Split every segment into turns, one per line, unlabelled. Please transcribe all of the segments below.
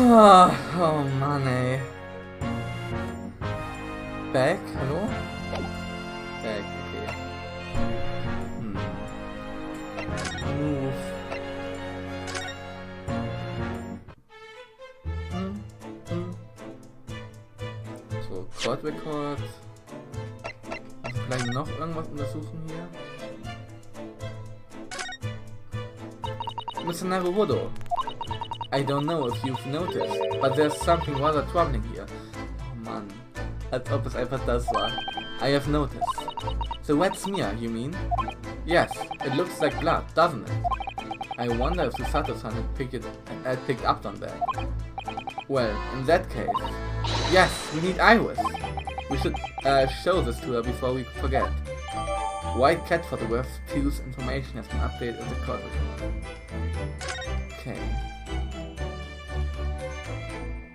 Oh Mann, ey. Back? Hallo? Back, okay. Move. So, Chord Record. Also vielleicht noch irgendwas untersuchen hier. Mr. Naruhodo, I don't know if you've noticed, but there's something rather troubling here. Oh Mann, als ob es einfach das war. I have noticed. The wet smear, you mean? Yes, it looks like blood, doesn't it? I wonder if the Sato-san had picked up on that. Well, in that case, yes, we need Iris. We should show this to her before we forget. White cat photograph fuse information has been updated in the code. Okay.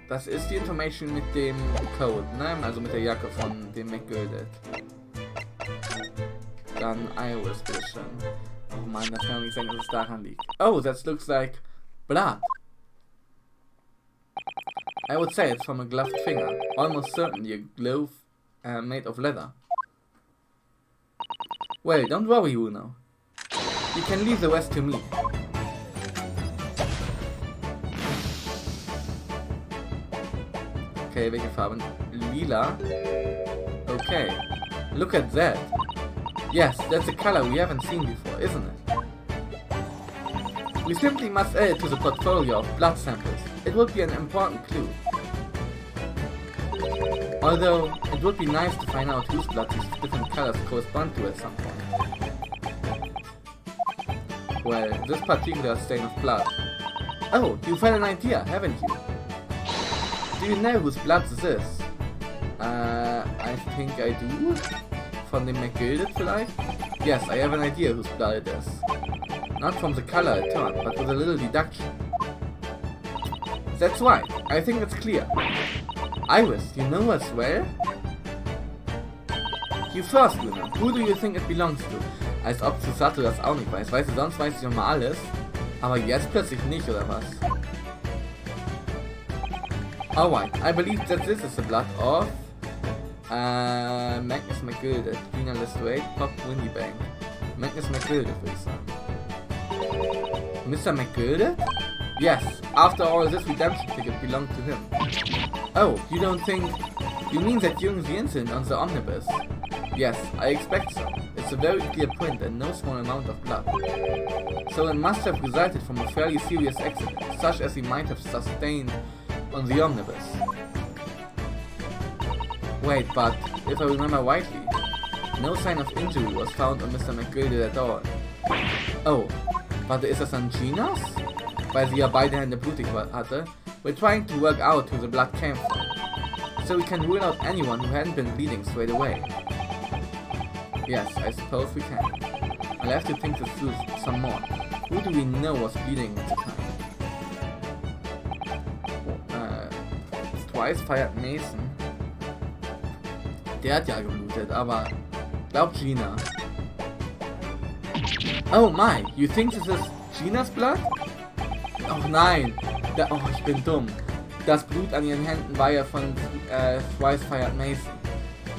Das ist die Information mit dem Code, ne? Also mit der Jacke von dem McGilded. Dann Iris, bitteschön. Oh man, das kann nicht sein, dass es daran liegt. Oh, that looks like blood. I would say it's from a gloved finger. Almost certainly a glove made of leather. Well, don't worry, Uno. You can leave the rest to me. Okay, welche Farben? Lila. Okay. Look at that. Yes, that's a color we haven't seen before, isn't it? We simply must add it to the portfolio of blood samples. It would be an important clue. Although, it would be nice to find out whose blood these different colors correspond to at some point. Well, this particular stain of blood. Oh, you've had an idea, haven't you? Do you know whose blood this is? I think I do. From the McGilded vielleicht? Yes, I have an idea whose blood it is. Not from the color it turned, but with a little deduction. That's right, I think it's clear. Iris, you know as well? You first, Luna. Who do you think it belongs to? Als ob Susato das auch nicht weiß. Weißt du, sonst weiß ich immer alles. Aber jetzt plötzlich nicht, oder was? Alright, I believe that this is the blood of Magnus McGilded, Gina Lestrade, Pop Windy Bank. Magnus McGilded, würde ich sagen. Mr. McGilded? Yes, after all, this redemption ticket belonged to him. Oh, you don't think... You mean that during the incident on the omnibus? Yes, I expect so. It's a very clear print and no small amount of blood. So it must have resulted from a fairly serious accident, such as he might have sustained on the omnibus. Wait, but if I remember rightly, no sign of injury was found on Mr. McGilded at all. Oh, warte, ist das an Ginas? Weil sie ja beide Hände blutig hatte. We're trying to work out who the blood came from, so we can rule out anyone who hadn't been bleeding straight away. Yes, I suppose we can. I'll have to think this through some more. Who do we know was bleeding at the time? Twice fired Mason. Der hat ja geblutet, aber glaub Gina. Oh my, you think this is Ginas blood? Oh nein, oh ich bin dumm. Das Blut an ihren Händen war ja von Twice Fired Mason.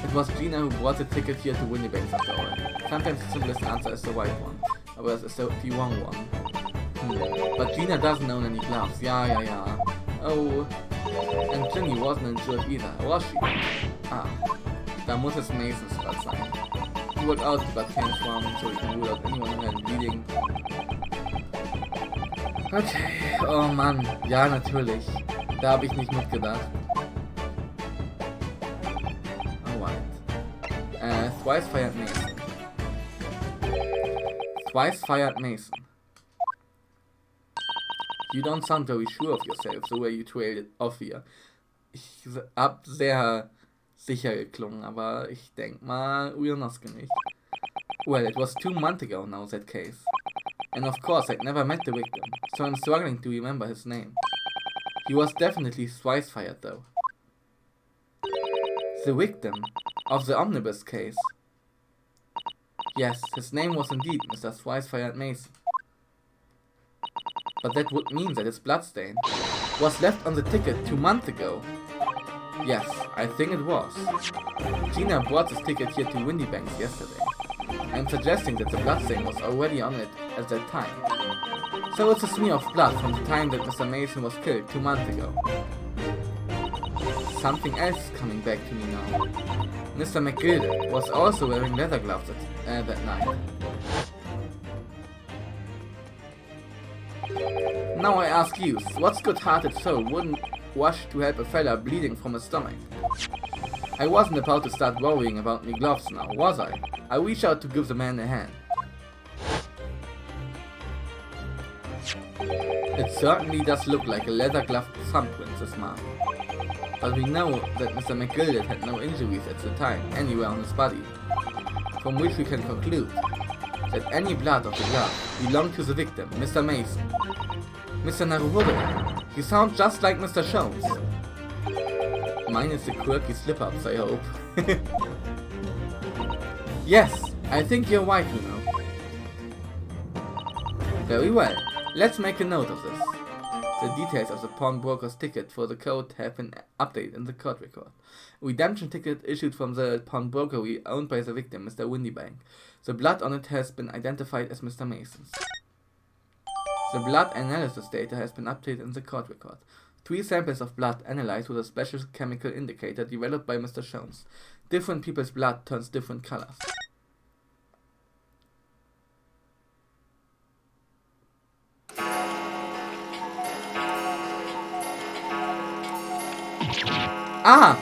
It was Gina who brought the ticket here to Winniebanks after all. Sometimes the simplest answer is the right one, aber das ist the wrong one. But Gina doesn't own any gloves. Ja. Oh, and Ginny wasn't injured either, was she? Ah, da muss es Masons blood sein. He worked out the blood came from, so we can rule out anyone who had bleeding. Okay, oh Mann, ja natürlich. Da habe ich nicht mitgedacht. Alright. Twice fired Mason. Twice fired Mason. You don't sound very sure of yourself, the way you trailed it off here. Ich hab sehr sicher geklungen, aber ich denk mal, Uyonosuke nicht. Well, it was 2 months ago now, that case. And of course, I'd never met the victim, so I'm struggling to remember his name. He was definitely twice fired, though. The victim of the omnibus case. Yes, his name was indeed Mr. Twice Fired Mason. But that would mean that it's bloodstained. was left on the ticket 2 months ago. Yes, I think it was. Gina brought this ticket here to Windy Banks yesterday. I'm suggesting that the blood stain was already on it at that time. So it's a smear of blood from the time that Mr. Mason was killed 2 months ago. Something else is coming back to me now. Mr. McGilden was also wearing leather gloves that night. Now I ask you, what good-hearted soul wouldn't rush to help a fella bleeding from his stomach? I wasn't about to start worrying about me gloves now, was I? I reached out to give the man a hand. It certainly does look like a leather-gloved thumbprint, this mark. But we know that Mr. McGilden had no injuries at the time anywhere on his body, from which we can conclude that any blood of the glove belonged to the victim, Mr. Mason. Mr. Naruhodo, you sound just like Mr. Jones. Mine is the quirky slip-ups, I hope. Yes, I think you're right, you know. Very well, let's make a note of this. The details of the pawnbroker's ticket for the code have been updated in the court record. A redemption ticket issued from the pawnbroker owned by the victim, Mr. Windybank. The blood on it has been identified as Mr. Mason's. The blood analysis data has been updated in the court record. 3 samples of blood analyzed with a special chemical indicator developed by Mr. Jones. Different people's blood turns different colors. Ah!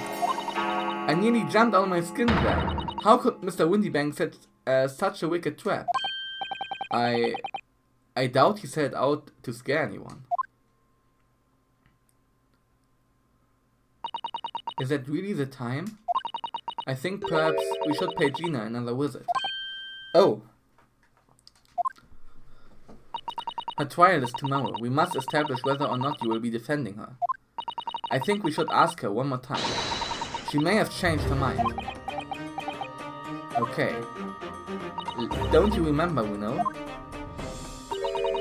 I nearly jumped out of my skin there. How could Mr. Windybank set such a wicked trap? I doubt he set out to scare anyone. Is that really the time? I think perhaps we should pay Gina another visit. Oh! Her trial is tomorrow. We must establish whether or not you will be defending her. I think we should ask her one more time. She may have changed her mind. Okay. Don't you remember, Winnow?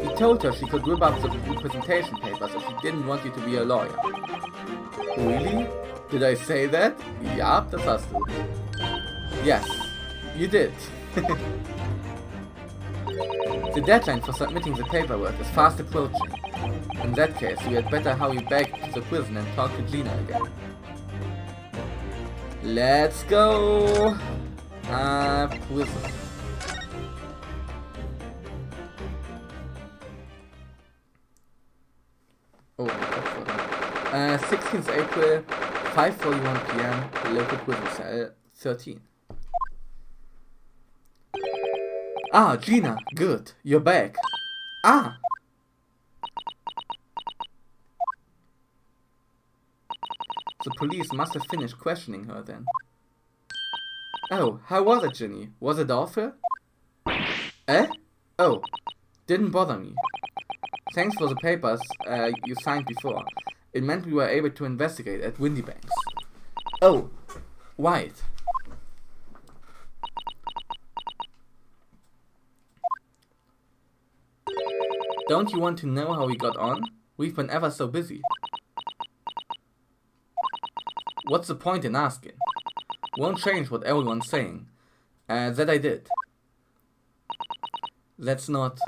You told her she could rip up the representation papers if she didn't want you to be a lawyer. Really? Did I say that? Ja, das hast du. Yes, you did. The deadline for submitting the paperwork is fast approaching. In that case, we had better hurry back to the prison and talk to Gina again. Let's go! Prison. Oh, 16th April, 5:41 PM, local prison cell 13. Ah, Gina, good, you're back. Ah! The police must have finished questioning her then. Oh, how was it, Ginny? Was it awful? Eh? Oh, didn't bother me. Thanks for the papers you signed before. It meant we were able to investigate at Windy Banks. Oh, right. Don't you want to know how we got on? We've been ever so busy. What's the point in asking? Won't change what everyone's saying. That I did. That's not...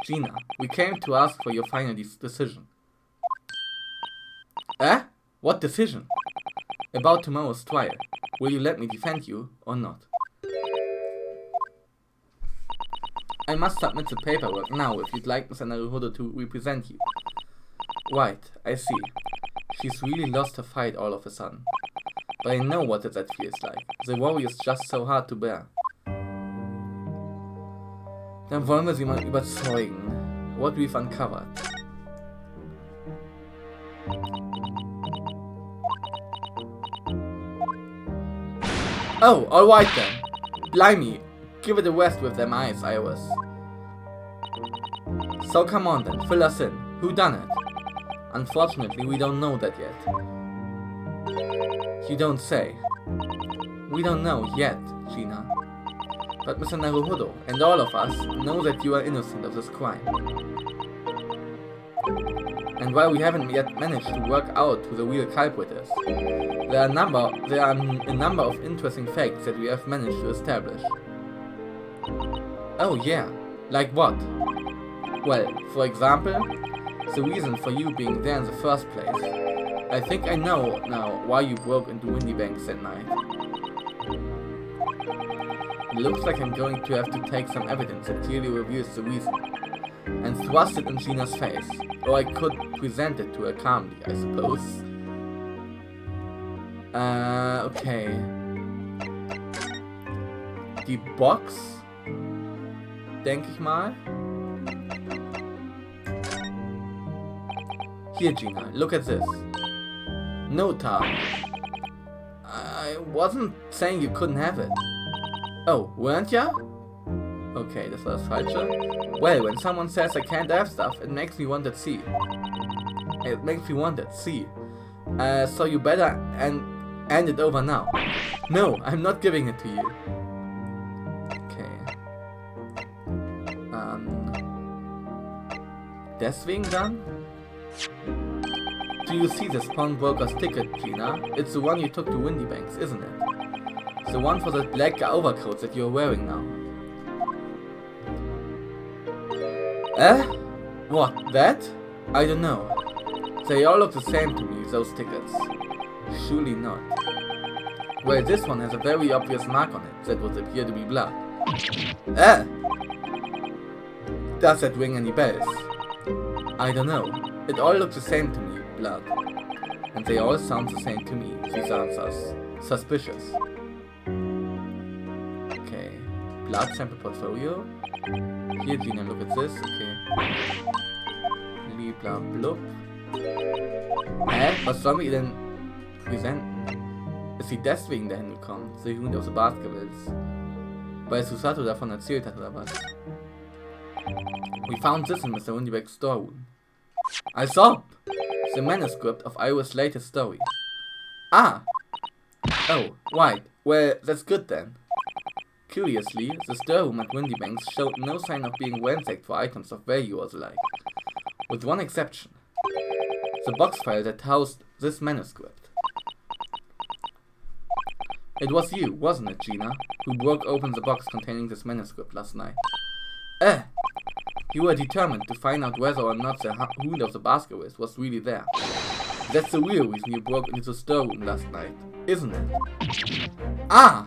Gina, we came to ask for your final decision. Eh? What decision? About tomorrow's trial. Will you let me defend you or not? I must submit the paperwork now if you'd like Mr. Naruhodo to represent you. Right, I see. She's really lost her fight all of a sudden. But I know what that feels like. The worry is just so hard to bear. Dann wollen wir sie mal überzeugen. What we've uncovered. Oh, alright then. Blimey. Give it a rest with them eyes, Iris. So come on then, fill us in. Who done it? Unfortunately, we don't know that yet. You don't say. We don't know yet, Gina. But Mr. Naruhodo and all of us know that you are innocent of this crime. And while we haven't yet managed to work out who the real culprit is, there are a number of interesting facts that we have managed to establish. Oh yeah, like what? Well, for example, the reason for you being there in the first place. I think I know now why you broke into Windy Banks that night. It looks like I'm going to have to take some evidence that clearly reveals the reason and thrust it in Gina's face, or I could present it to her calmly, I suppose. Okay. Die Box, denke ich mal. Here, Gina, look at this. No, Tar. I wasn't saying you couldn't have it. Oh, weren't ya? Okay, das war das Falsche. Well, when someone says I can't have stuff, it makes me want it, see. It makes me want it, see. So you better end it over now. No, I'm not giving it to you. Okay. Deswegen dann? Do you see this pawnbroker's ticket, Gina? It's the one you took to Windy Banks, isn't it? The one for the black overcoat that you're wearing now. What, that? I don't know. They all look the same to me, those tickets. Surely not. Well, this one has a very obvious mark on it that would appear to be blood. Does that ring any bells? I don't know. It all looks the same to me, blood. And they all sound the same to me, these answers. Suspicious. Okay. Blood sample portfolio. Here, Gina, look at this. Okay. Bla blub. Was sollen wir ihr denn präsenten? Ist sie deswegen dahin gekommen, die Hunde aus der Basketballs? Weil Susato davon erzählt hat, oder was? We found this in Mr. Windyback's storeroom. I saw the manuscript of Iris' latest story. Ah! Oh, right. Well, that's good then. Curiously, the storeroom at Windybanks showed no sign of being ransacked for items of value or the like. With one exception. The box file that housed this manuscript. It was you, wasn't it, Gina, who broke open the box containing this manuscript last night? You were determined to find out whether or not the Hound of the Baskervilles was really there. That's the real reason you broke into the storeroom last night, isn't it? Ah!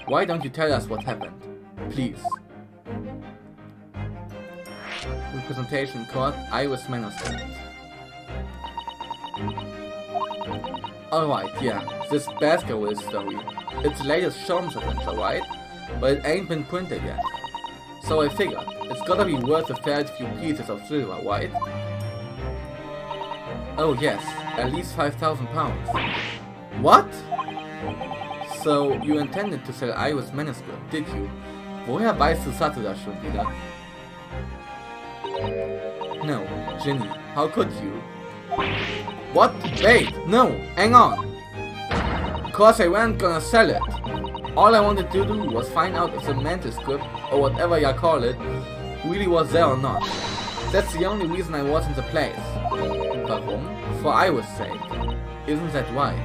Why don't you tell us what happened? Please. Representation called Iris Manuscript. Alright, yeah, this Baskerville story. It's the latest Sholmes adventure, right? But it ain't been printed yet. So I figured, it's gotta be worth a fair few pieces of silver, right? Oh yes, at least 5,000 pounds. What? So, you intended to sell Iris Manuscript, did you? Woher weiß Susato das schon wieder? No, Ginny, how could you? What? Wait, no, hang on! Of course I weren't gonna sell it. All I wanted to do was find out if the manuscript, or whatever you call it, really was there or not. That's the only reason I was in the place. Warum? For Iris' sake. Isn't that right?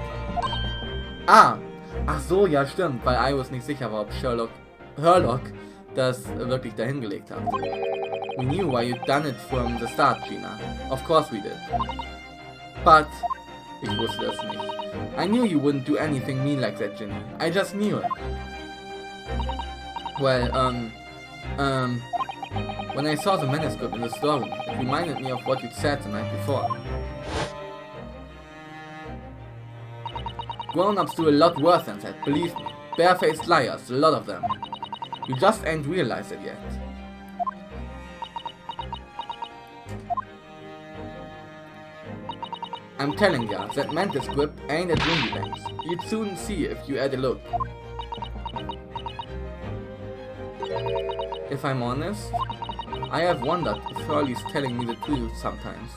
Ah! Ach so, ja stimmt, weil Iris nicht sicher war, ob Herlock das wirklich dahingelegt hat. We knew why you'd done it from the start, Gina. Of course we did. But... Ich wusste es nicht. I knew you wouldn't do anything mean like that, Ginny. I just knew it. Well, when I saw the manuscript in the storeroom, it reminded me of what you'd said the night before. Grown-ups do a lot worse than that, believe me. Barefaced liars, a lot of them. You just ain't realized it yet. I'm telling ya, that manuscript ain't at Windy Banks. You'd soon see if you had a look. If I'm honest, I have wondered if Hurley's telling me the truth sometimes.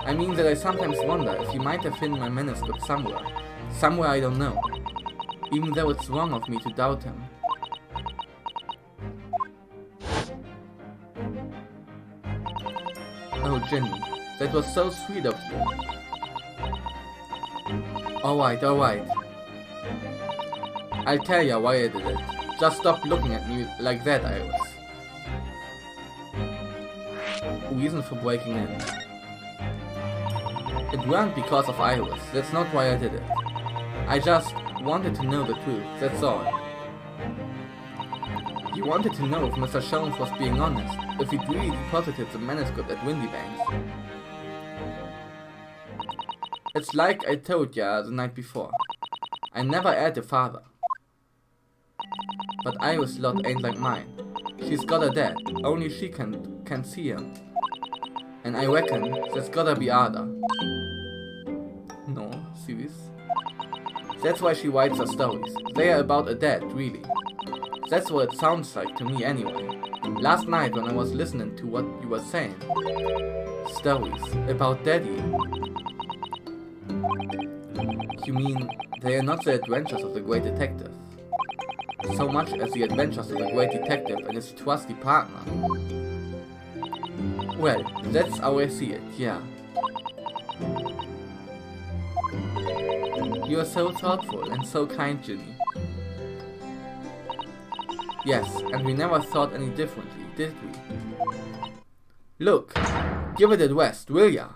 I mean that I sometimes wonder if he might have hidden my manuscript somewhere. Somewhere I don't know. Even though it's wrong of me to doubt him. Oh, Jenny, That was so sweet of you. Alright, alright. I'll tell ya why I did it. Just stop looking at me like that, Iris. Reason for breaking in. It weren't because of Iris. That's not why I did it. I just wanted to know the truth, that's all. He wanted to know if Mr. Sholmes was being honest, if he'd really deposited the manuscript at Windybanks. It's like I told ya the night before. I never had a father. But Iris' lot ain't like mine. She's got a dad, only she can see him. And I reckon that's gotta be Ada. No, serious? That's why she writes her stories. They are about a dad, really. That's what it sounds like to me anyway. Last night when I was listening to what you were saying. Stories about daddy. You mean they are not the adventures of the great detective? So much as the adventures of the great detective and his trusty partner. Well, that's how I see it, yeah. You are so thoughtful and so kind, Ginny. Yes, and we never thought any differently, did we? Look, give it a rest, will ya?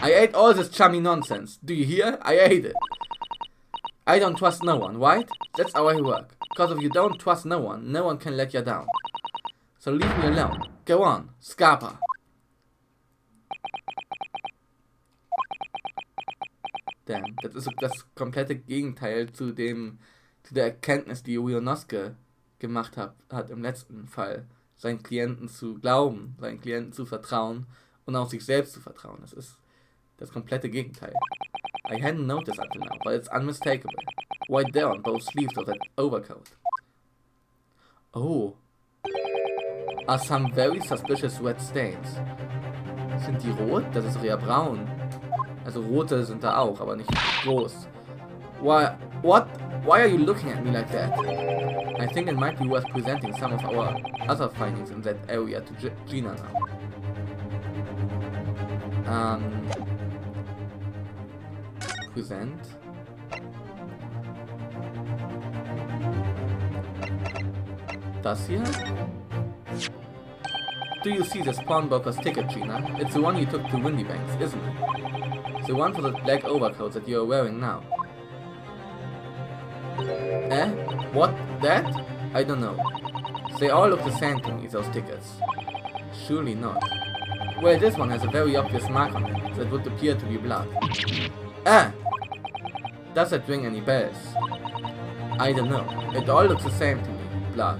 I ate all this chummy nonsense, do you hear? I ate it. I don't trust no one, right? That's how I work. Cause if you don't trust no one can let you down. So leave me alone. Go on, Scarpa. Damn, das ist das komplette Gegenteil zu der Erkenntnis, die Rionosuke gemacht hat im letzten Fall. Seinen Klienten zu glauben, seinen Klienten zu vertrauen und auch sich selbst zu vertrauen. Das ist das komplette Gegenteil. I hadn't noticed until now, but it's unmistakable. Right there on both sleeves of that overcoat. Oh. Are some very suspicious red stains. Sind die rot? Das ist eher braun. Also rote sind da auch, aber nicht groß. Why are you looking at me like that? I think it might be worth presenting some of our other findings in that area to Gina now. Present. Das hier? Do you see this pawnbroker's ticket, Gina? It's the one you took to Windybanks, isn't it? The one for the black overcoat that you're wearing now. Eh? What? That? I don't know. They all look the same to me, those tickets. Surely not. Well, this one has a very obvious mark on it that would appear to be blood. Ah! Does that ring any bells? I don't know. It all looks the same to me. Blood.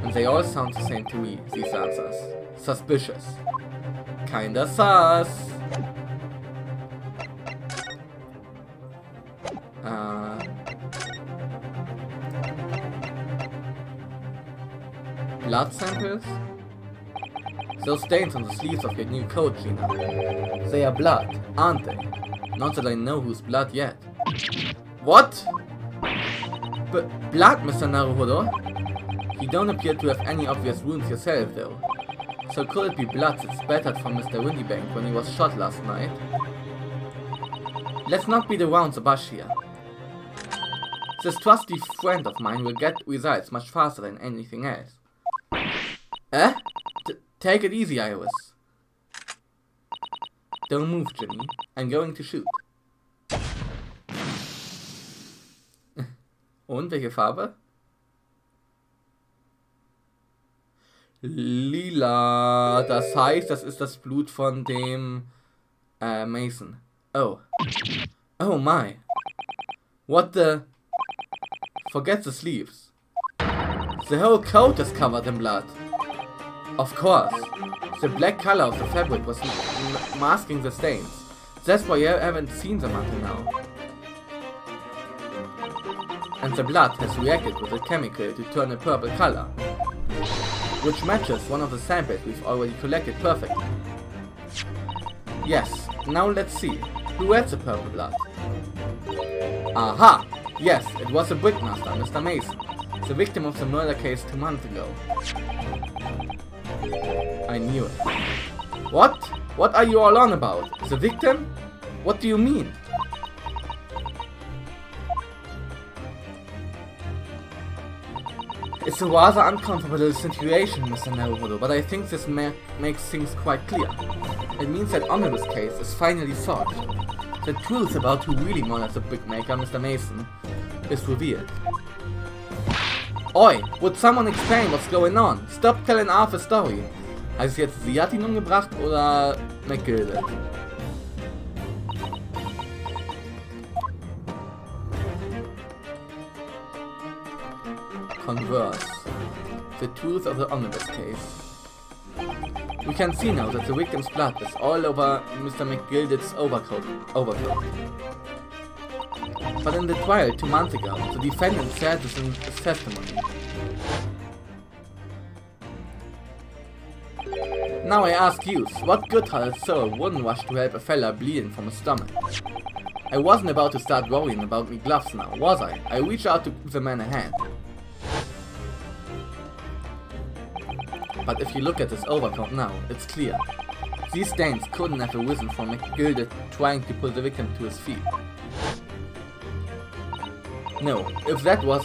And they all sound the same to me, these answers. Suspicious. Kinda sus. Blood samples? Those stains on the sleeves of your new coat, Gina. They are blood, aren't they? Not that I know whose blood yet. What? Blood, Mr. Naruhodo? You don't appear to have any obvious wounds yourself, though. So could it be blood that spattered from Mr. Windybank when he was shot last night? Let's not beat around the bush here. This trusty friend of mine will get results much faster than anything else. Eh? Take it easy, Iris. Don't move, Ginny. I'm going to shoot. Und welche Farbe? Lila. Das heißt, das ist das Blut von dem Mason. Oh. Oh my. What the... Forget the sleeves. The whole coat is covered in blood. Of course. The black color of the fabric was masking the stains. That's why I haven't seen them until now. And the blood has reacted with a chemical to turn a purple color, which matches one of the samples we've already collected perfectly. Yes, now let's see. Who had the purple blood? Aha! Yes, it was the brickmaster, Mr. Mason, the victim of the murder case 2 months ago. I knew it. What? What are you all on about? The victim? What do you mean? It's a rather uncomfortable situation, Mr. Naruhodo, but I think this makes things quite clear. It means that Omnibus case is finally solved. The truth about who really murdered the brickmaker, Mr. Mason, is revealed. Oi, would someone explain what's going on? Stop telling Arthur's story. Heißt es jetzt, sie hat ihn umgebracht oder McGildet? Converse. The truth of the Omnibus case. We can see now that the victim's blood is all over Mr. McGilded's overcoat. But in the trial 2 months ago, the defendant said this in his testimony. Now I ask you, what good-hearted soul wouldn't rush to help a fella bleeding from his stomach? I wasn't about to start worrying about me gloves now, was I? I reached out to give the man a hand. But if you look at his overcoat now, it's clear. These stains couldn't have arisen from McGildet trying to pull the victim to his feet. No, if that was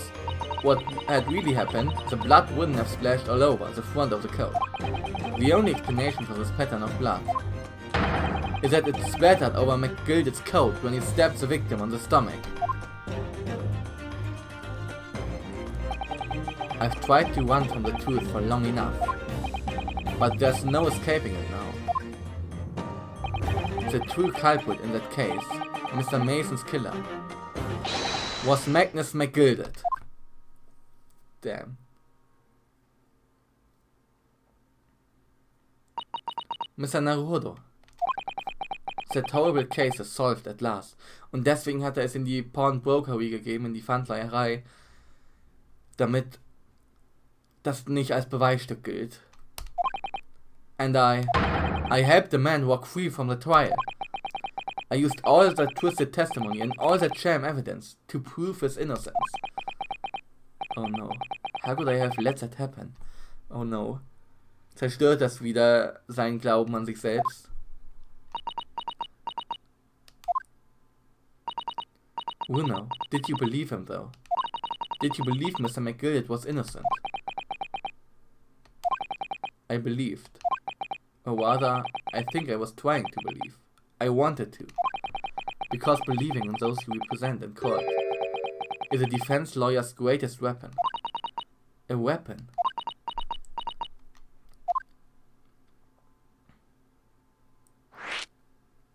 what had really happened, the blood wouldn't have splashed all over the front of the coat. The only explanation for this pattern of blood is that it splattered over McGilded's coat when he stabbed the victim on the stomach. I've tried to run from the truth for long enough, but there's no escaping it now. The true culprit in that case, Mr. Mason's killer, was Magnus McGildet. Damn. Mr. Naruhodo. That horrible case is solved at last. Und deswegen hat er es in die Pawnbrokery gegeben, in die Pfandleierei, damit das nicht als Beweisstück gilt. And I helped the man walk free from the trial. I used all that twisted testimony and all that sham evidence to prove his innocence. Oh no. How could I have let that happen? Oh no. Zerstört das wieder seinen Glauben an sich selbst? Bruno, did you believe him though? Did you believe Mr. McGildet was innocent? I believed. Or rather, I think I was trying to believe. I wanted to. Because believing in those you represent in court is a defense lawyer's greatest weapon. A weapon.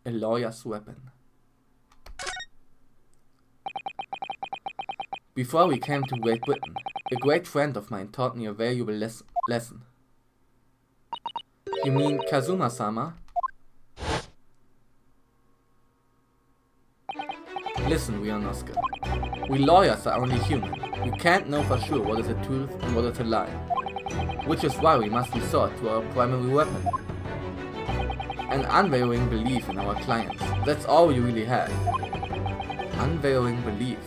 A lawyer's weapon. Before we came to Great Britain, a great friend of mine taught me a valuable lesson. You mean Kazuma-sama? Listen, Ryonosuke. We lawyers are only human. We can't know for sure what is the truth and what is a lie. Which is why we must resort to our primary weapon. An unwavering belief in our clients. That's all we really have. Unwavering belief.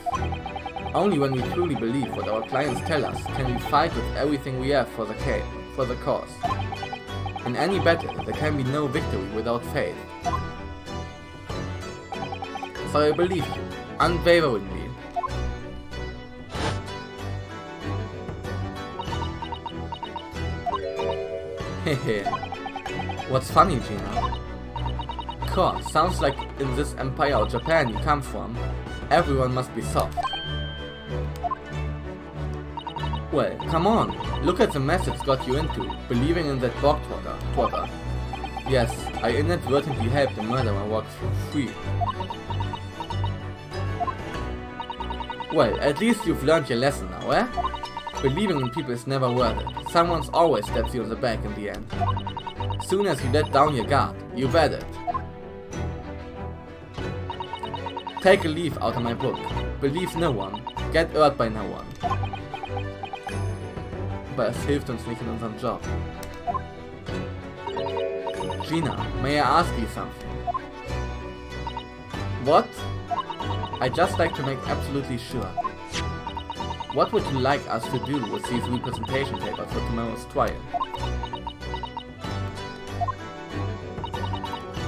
Only when we truly believe what our clients tell us can we fight with everything we have for the cause. In any battle, there can be no victory without faith. So I believe you, unwaveringly. Hehe. What's funny, Gina? Course, sounds like in this empire of Japan you come from, everyone must be soft. Well, come on, look at the mess it's got you into, believing in that bog trotter. Yes, I inadvertently helped the murderer walk free. Well, at least you've learned your lesson now, eh? Believing in people is never worth it. Someone's always stabs you in the back in the end. Soon as you let down your guard, you bet it. Take a leaf out of my book. Believe no one. Get hurt by no one. Aber es hilft uns nicht in unserem Job. Gina, may I ask you something? What? I'd just like to make absolutely sure. What would you like us to do with these representation papers for tomorrow's trial?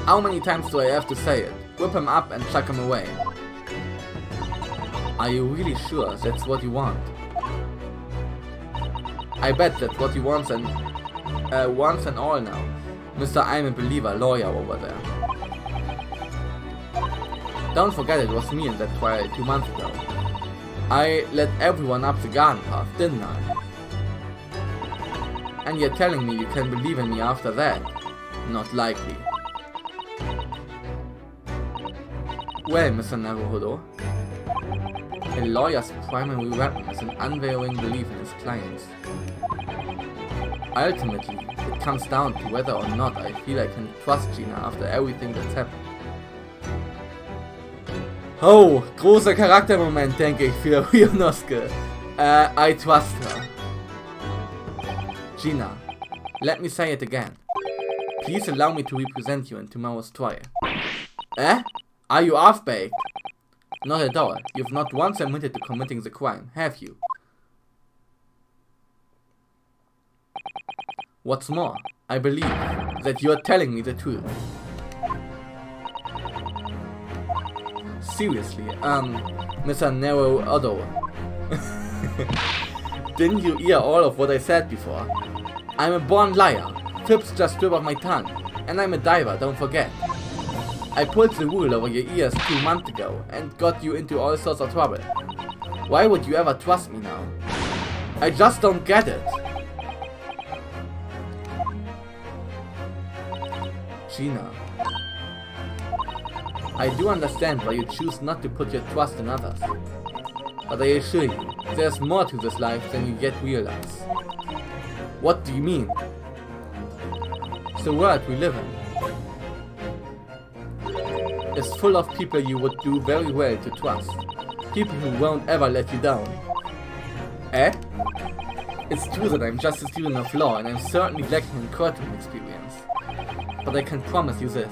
How many times do I have to say it? Whip him up and chuck him away. Are you really sure that's what you want? I bet that's what he wants and once and all now. Mr. I'm a believer lawyer over there. Don't forget it was me in that trial 2 months ago. I let everyone up the garden path, didn't I? And you're telling me you can believe in me after that? Not likely. Well, Mr. Naruhodo, a lawyer's primary weapon is an unwavering belief in his clients. Ultimately, it comes down to whether or not I feel I can trust Gina after everything that's happened. Oh, großer Charaktermoment, denke ich, für Ryunosuke. I trust her. Gina, let me say it again. Please allow me to represent you in tomorrow's trial. Eh? Are you half-baked? Not at all. You've not once admitted to committing the crime, have you? What's more, I believe that you're telling me the truth. Seriously, Mr. Naruhodo. Didn't you hear all of what I said before? I'm a born liar. Tips just slip off my tongue. And I'm a diver, don't forget. I pulled the wool over your ears 2 months ago and got you into all sorts of trouble. Why would you ever trust me now? I just don't get it. Gina. I do understand why you choose not to put your trust in others. But I assure you, there's more to this life than you yet realize. What do you mean? It's the world we live in. It's full of people you would do very well to trust. People who won't ever let you down. Eh? It's true that I'm just a student of law and I'm certainly lacking in courtroom experience. But I can promise you this.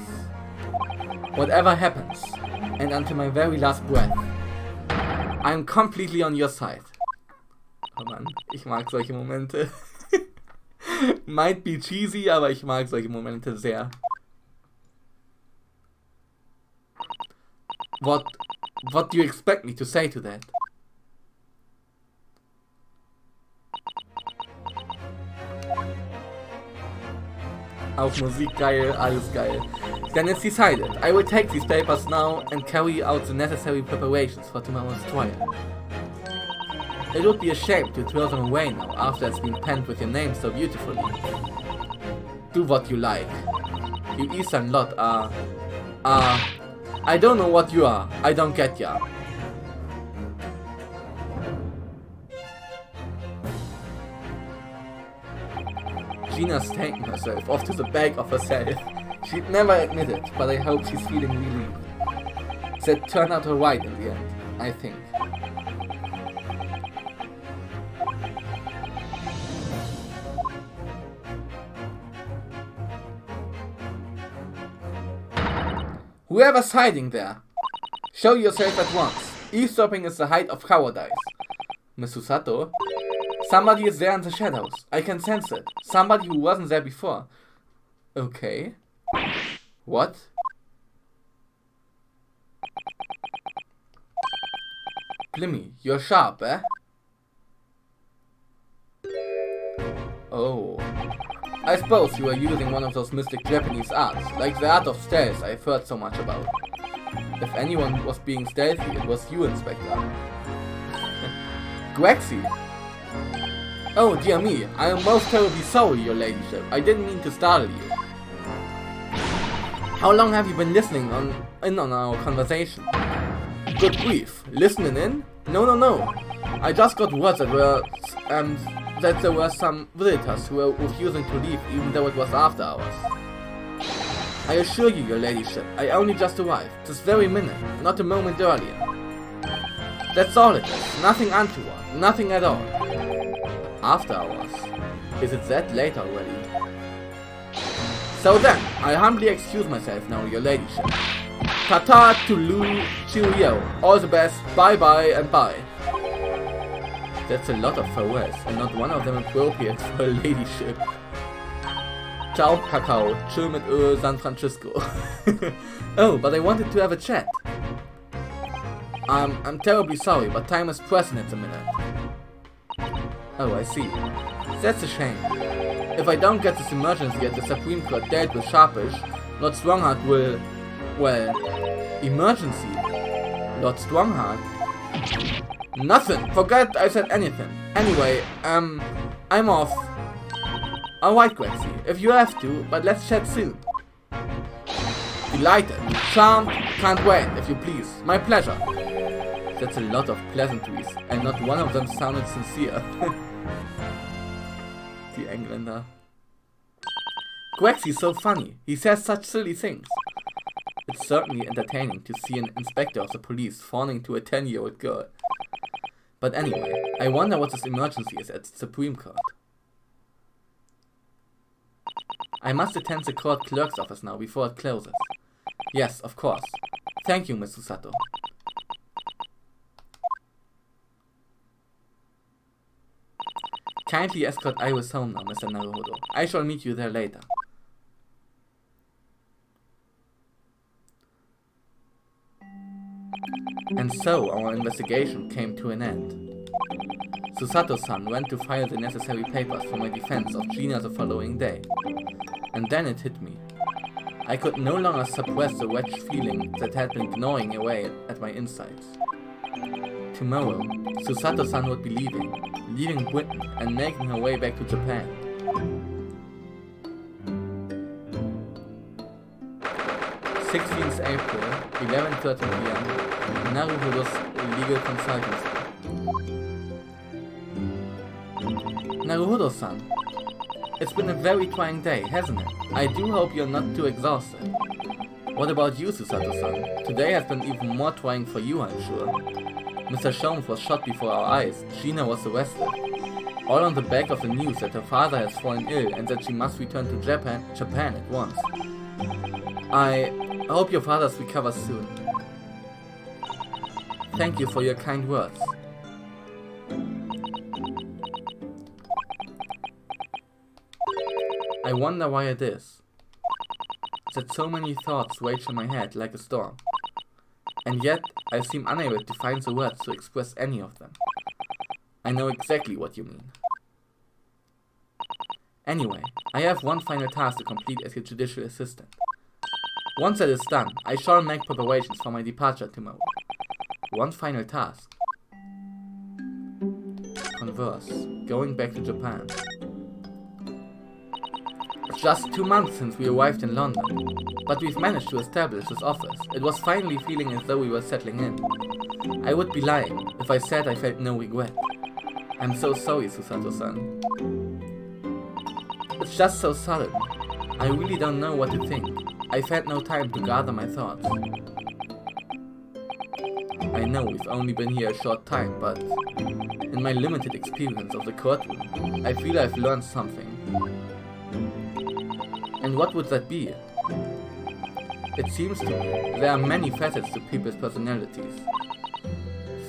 Whatever happens, and until my very last breath, I'm completely on your side. Oh Mann, ich mag solche Momente. Might be cheesy, aber ich mag solche Momente sehr. What do you expect me to say to that? Auf Musik geil, alles geil. Then it's decided. I will take these papers now and carry out the necessary preparations for tomorrow's trial. It would be a shame to throw them away now after it's been penned with your name so beautifully. Do what you like. You Eastern lot are... I don't know what you are. I don't get ya. Gina's taken herself off to the back of herself. She'd never admit it, but I hope she's feeling relieved. That turned out alright in the end, I think. Whoever's hiding there, show yourself at once. Eavesdropping is the height of cowardice. Miss Susato? Somebody is there in the shadows. I can sense it. Somebody who wasn't there before. Okay. What? Blimey, you're sharp, eh? Oh. I suppose you are using one of those mystic Japanese arts, like the art of stealth I've heard so much about. If anyone was being stealthy, it was you, Inspector. Gwexy! Oh dear me, I am most terribly sorry, your ladyship. I didn't mean to startle you. How long have you been listening in on our conversation? Good grief, listening in? No. I just got word that there were some visitors who were refusing to leave even though it was after hours. I assure you, your ladyship, I only just arrived, this very minute, not a moment earlier. That's all it is, nothing untoward, nothing at all. After hours? Is it that late already? So then, I humbly excuse myself now, your ladyship. Ta-ta, to-loo, cheerio, all the best, bye-bye and bye. That's a lot of farewells, and not one of them appropriate for a ladyship. Ciao, Kakao. Chill mit Öl, San Francisco. Oh, but I wanted to have a chat. I'm terribly sorry, but time is pressing at the minute. Oh, I see. That's a shame. If I don't get this emergency at the Supreme Court dealt with sharpish, Lord Strongheart will... well... Emergency? Lord Strongheart? Nothing! Forget I said anything. Anyway, I'm off. Alright, Grexy, if you have to, but let's chat soon. Delighted. Charmed. Can't wait, if you please. My pleasure. That's a lot of pleasantries, and not one of them sounded sincere. The Engländer. Grexy's so funny. He says such silly things. It's certainly entertaining to see an inspector of the police fawning to a 10-year-old girl. But anyway, I wonder what this emergency is at the Supreme Court. I must attend the court clerk's office now before it closes. Yes, of course. Thank you, Miss Susato. Kindly escort Iris home now, Mr. Naruhodo. I shall meet you there later. And so our investigation came to an end. Susato-san went to file the necessary papers for my defense of Gina the following day. And then it hit me. I could no longer suppress the wretched feeling that had been gnawing away at my insides. Tomorrow, Susato-san would be leaving Britain and making her way back to Japan. 16th April, 11:30 p.m. Naruhodo's legal consultancy. Naruhodo-san, it's been a very trying day, hasn't it? I do hope you're not too exhausted. What about you, Susato-san? Today has been even more trying for you, I'm sure. Mr. Sholmes was shot before our eyes, Gina was arrested. All on the back of the news that her father has fallen ill and that she must return to Japan at once. I hope your father recovers soon. Thank you for your kind words. I wonder why it is that so many thoughts rage in my head like a storm. And yet, I seem unable to find the words to express any of them. I know exactly what you mean. Anyway, I have one final task to complete as your judicial assistant. Once that is done, I shall make preparations for my departure tomorrow. One final task. Converse. Going back to Japan. It's just 2 months since we arrived in London, but we've managed to establish this office. It was finally feeling as though we were settling in. I would be lying if I said I felt no regret. I'm so sorry, Susato-san. It's just so sudden. I really don't know what to think. I've had no time to gather my thoughts. I know we've only been here a short time, but in my limited experience of the courtroom, I feel I've learned something. And what would that be? It seems to me there are many facets to people's personalities.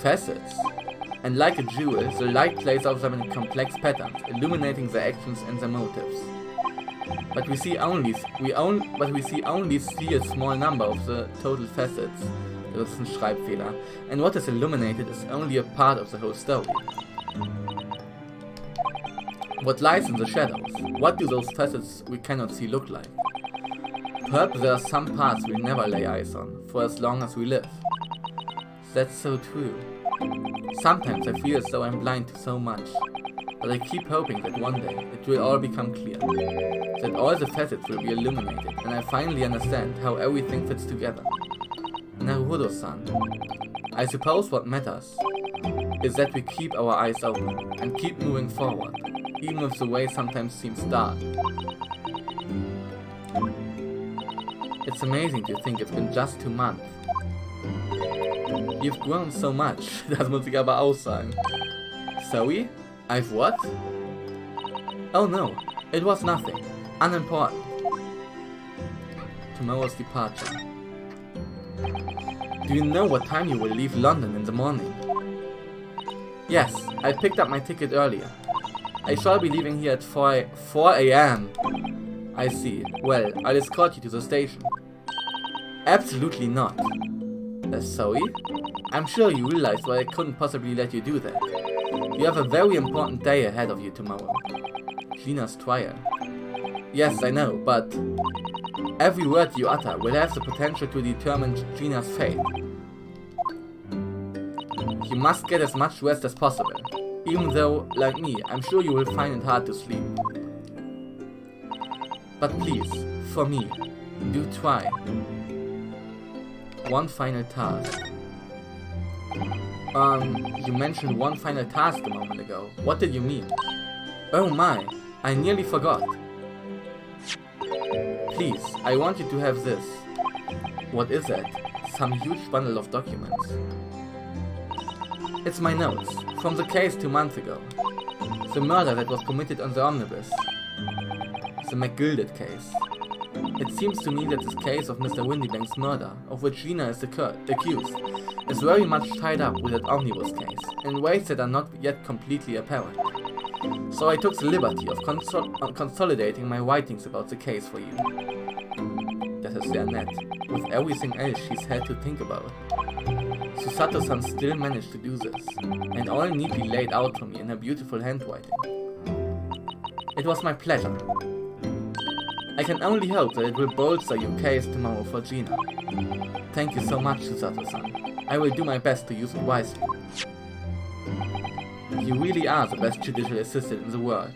Facets? And like a jewel, the light plays out them in complex patterns, illuminating their actions and their motives. But we see only a small number of the total facets. Das ist ein Schreibfehler. And what is illuminated is only a part of the whole story. What lies in the shadows? What do those facets we cannot see look like? Perhaps there are some parts we'll never lay eyes on, for as long as we live. That's so true. Sometimes I feel as though I'm blind to so much, but I keep hoping that one day it will all become clear. That all the facets will be illuminated, and I finally understand how everything fits together. Naruhodo-san, I suppose what matters is that we keep our eyes open and keep moving forward, even if the way sometimes seems dark. It's amazing to think it's been just 2 months. You've grown so much, das muss ich aber auch sagen. Sorry? I've what? Oh no, it was nothing. Unimportant. Tomorrow's departure. Do you know what time you will leave London in the morning? Yes, I picked up my ticket earlier. I shall be leaving here at 4 a.m. I see. Well, I'll escort you to the station. Absolutely not. Zoe? I'm sure you realize why I couldn't possibly let you do that. You have a very important day ahead of you tomorrow. Gina's trial. Yes, I know, but every word you utter will have the potential to determine Gina's fate. You must get as much rest as possible, even though, like me, I'm sure you will find it hard to sleep. But please, for me, do try. One final task. You mentioned one final task a moment ago. What did you mean? Oh my, I nearly forgot. Please, I want you to have this. What is it? Some huge bundle of documents. It's my notes, from the case 2 months ago. The murder that was committed on the omnibus. The McGilded case. It seems to me that this case of Mr. Windybank's murder, of which Gina is accused, is very much tied up with that omnibus case, in ways that are not yet completely apparent. So I took the liberty of consolidating my writings about the case for you. That is their net, with everything else she's had to think about. Susato-san still managed to do this, and all neatly laid out for me in her beautiful handwriting. It was my pleasure. I can only hope that it will bolster your case tomorrow for Gina. Thank you so much, Susato-san. I will do my best to use it wisely. You really are the best judicial assistant in the world.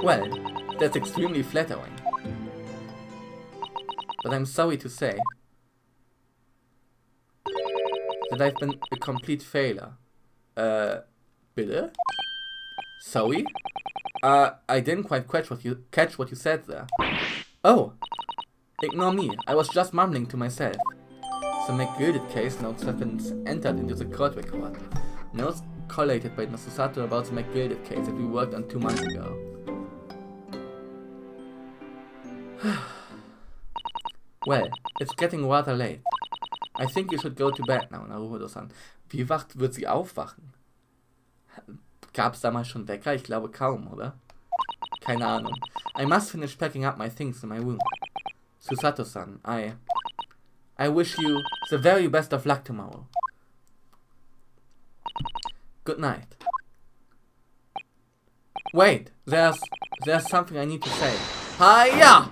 Well, that's extremely flattering. But I'm sorry to say that I've been a complete failure. Bitte? Sorry? I didn't quite catch what you said there. Oh! Ignore me, I was just mumbling to myself. The McGilded case notes have been entered into the court record. Notes collated by Susato about the McGilded case that we worked on 2 months ago. Well, it's getting rather late. I think you should go to bed now, Naruhodo-san. Wie wird sie aufwachen? Gab's damals schon Wecker? Ich glaube kaum, oder? Keine Ahnung. I must finish packing up my things in my room. Susato-san, I wish you the very best of luck tomorrow. Good night. Wait, there's something I need to say. Hiya!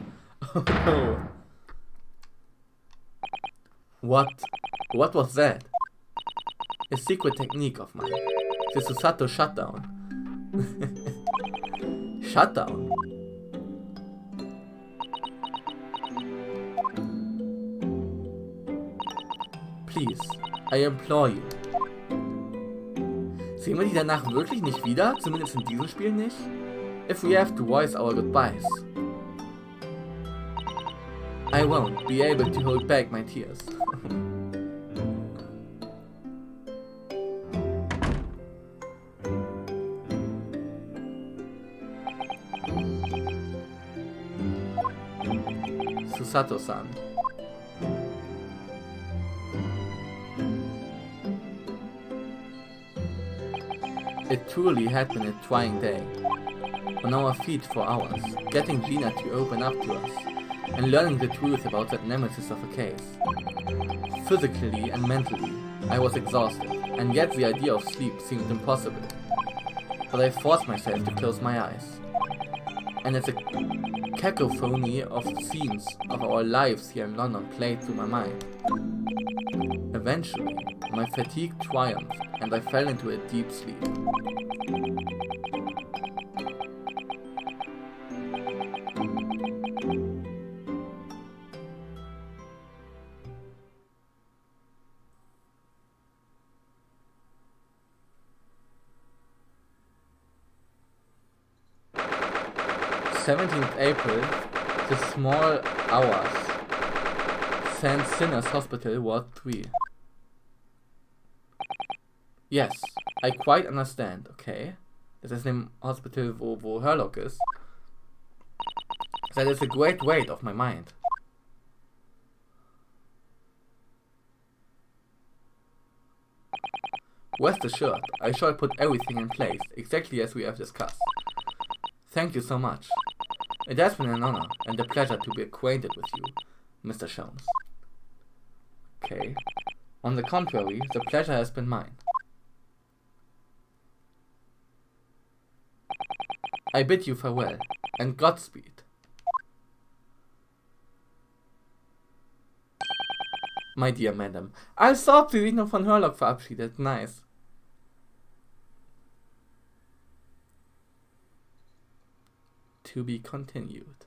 What was that? A secret technique of mine. The Susato shutdown. Shutdown? Please, I implore you. Sehen wir die danach wirklich nicht wieder? Zumindest in diesem Spiel nicht? If we have to voice our goodbyes. I won't be able to hold back my tears. Susato-san. It truly had been a trying day. On our feet for hours, getting Gina to open up to us, and learning the truth about that nemesis of a case. Physically and mentally, I was exhausted, and yet the idea of sleep seemed impossible. But I forced myself to close my eyes. And as a cacophony of scenes of our lives here in London played through my mind. Eventually, my fatigue triumphed, and I fell into a deep sleep. April 17th, The Small Hours, St. Sinners Hospital, Ward 3. Yes, I quite understand, okay? Das ist ein Hospital, wo Herlock ist. That is a great weight off my mind. Rest assured, I shall put everything in place, exactly as we have discussed. Thank you so much. It has been an honor and a pleasure to be acquainted with you, Mr. Sholmes. Okay. On the contrary, the pleasure has been mine. I bid you farewell, and Godspeed. My dear madam, als ob sie sich noch von Hurlock verabschiedet. Nice. To be continued.